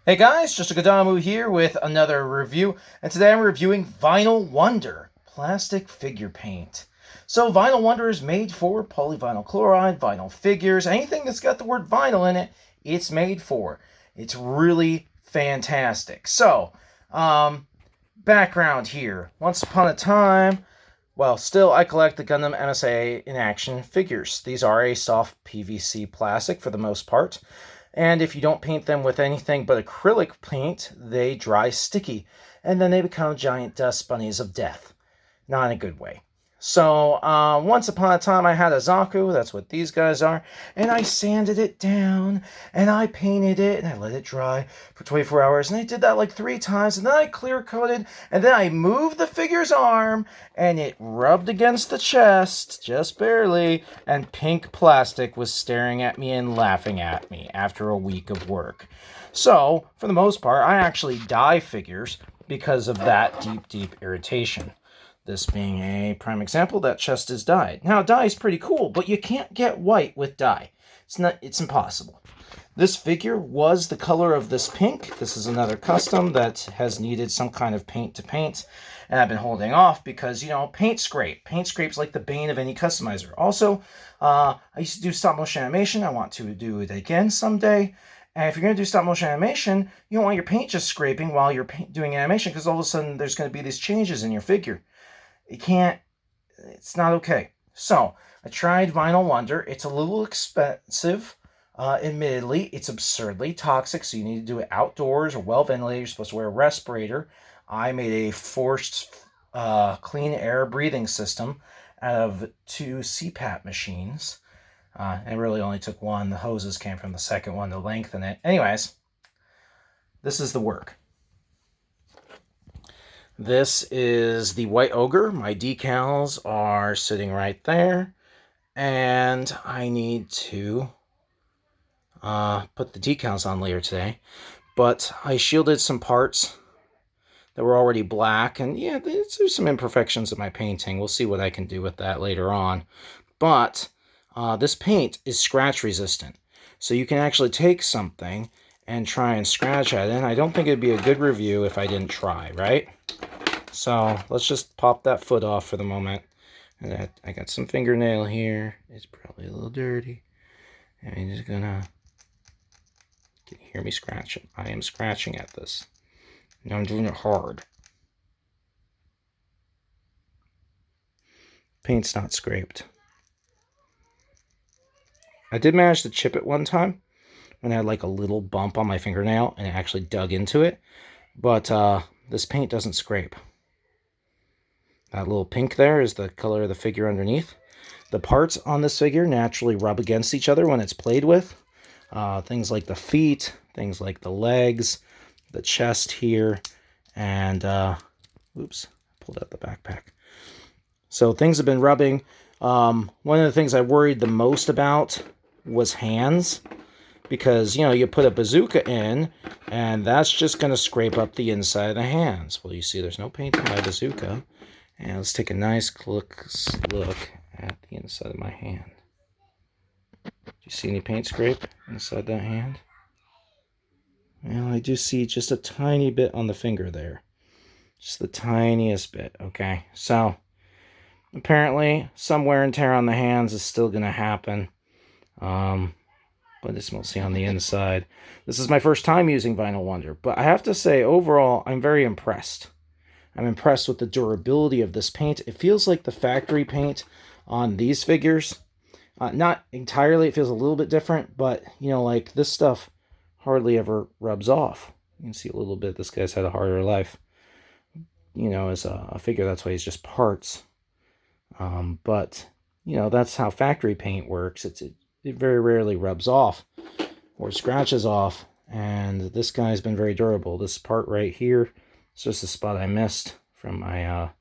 Hey guys, just a Gadamu here with another review, and today I'm reviewing Vinyl Wonder plastic figure paint. So Vinyl Wonder is made for polyvinyl chloride, vinyl figures, anything that's got the word vinyl in it, it's made for. It's really fantastic. So, background here. Once upon a time, well, still I collect the Gundam MSA in action figures. These are a soft PVC plastic for the most part. And if you don't paint them with anything but acrylic paint, they dry sticky, and then they become giant dust bunnies of death. Not in a good way. So, once upon a time I had a Zaku, that's what these guys are, and I sanded it down, and I painted it, and I let it dry for 24 hours, and I did that like 3 times, and then I clear coated, and then I moved the figure's arm, and it rubbed against the chest, just barely, and pink plastic was staring at me and laughing at me after a week of work. So, for the most part, I actually dye figures because of that deep irritation. This being a prime example, that chest is dyed. Now, dye is pretty cool, but you can't get white with dye. It's impossible. This figure was the color of this pink. This is another custom that has needed some kind of paint to paint, and I've been holding off because, paint scrape. Paint scrape's like the bane of any customizer. Also, I used to do stop motion animation. I want to do it again someday. And if you're going to do stop motion animation, you don't want your paint just scraping while you're doing animation, because all of a sudden there's going to be these changes in your figure. It's not okay. So, I tried Vinyl Wonder. It's a little expensive. Admittedly, it's absurdly toxic, so you need to do it outdoors or well ventilated. You're supposed to wear a respirator. I made a forced clean air breathing system out of 2 CPAP machines. It really only took one. The hoses came from the second one to lengthen it. Anyways, this is the work. This is the White Ogre. My decals are sitting right there. And I need to put the decals on later today. But I shielded some parts that were already black. And yeah, there's some imperfections in my painting. We'll see what I can do with that later on. But this paint is scratch resistant. So you can actually take something and try and scratch at it. And I don't think it'd be a good review if I didn't try, right? So let's just pop that foot off for the moment. And I got some fingernail here. It's probably a little dirty. And I'm just gonna... Can you hear me scratching? I am scratching at this. And I'm doing it hard. Paint's not scraped. I did manage to chip it one time when I had like a little bump on my fingernail and it actually dug into it. But this paint doesn't scrape. That little pink there is the color of the figure underneath. The parts on this figure naturally rub against each other when it's played with. Things like the feet, things like the legs, the chest here, and, oops, pulled out the backpack. So things have been rubbing. One of the things I worried the most about was hands. Because, you put a bazooka in, and that's just going to scrape up the inside of the hands. Well, you see there's no paint on my bazooka. And let's take a nice close look at the inside of my hand. Do you see any paint scrape inside that hand? Well, I do see just a tiny bit on the finger there. Just the tiniest bit, okay? So, apparently, some wear and tear on the hands is still going to happen. But it's mostly on the inside. This is my first time using Vinyl Wonder, but I have to say, overall, I'm very impressed. I'm impressed with the durability of this paint. It feels like the factory paint on these figures. Not entirely, it feels a little bit different, but, like this stuff hardly ever rubs off. You can see a little bit, this guy's had a harder life. As a figure, that's why he's just parts. But, that's how factory paint works. It very rarely rubs off or scratches off, and this guy's been very durable. This part right here, it's just a spot I missed from my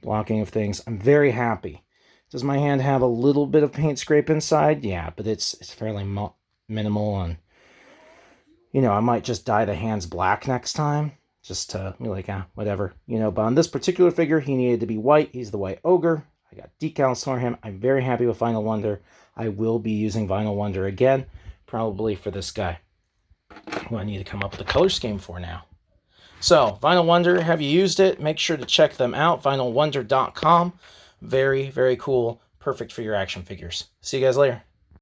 blocking of things. I'm very happy. Does my hand have a little bit of paint scrape inside? Yeah, but it's fairly minimal, and I might just dye the hands black next time, just to be like, whatever, But on this particular figure, he needed to be white. He's the White Ogre. I got decals for him. I'm very happy with Vinyl Wonder. I will be using Vinyl Wonder again, probably for this guy. who I need to come up with a color scheme for now. So, Vinyl Wonder, have you used it? Make sure to check them out, vinylwonder.com. Very, very cool. Perfect for your action figures. See you guys later.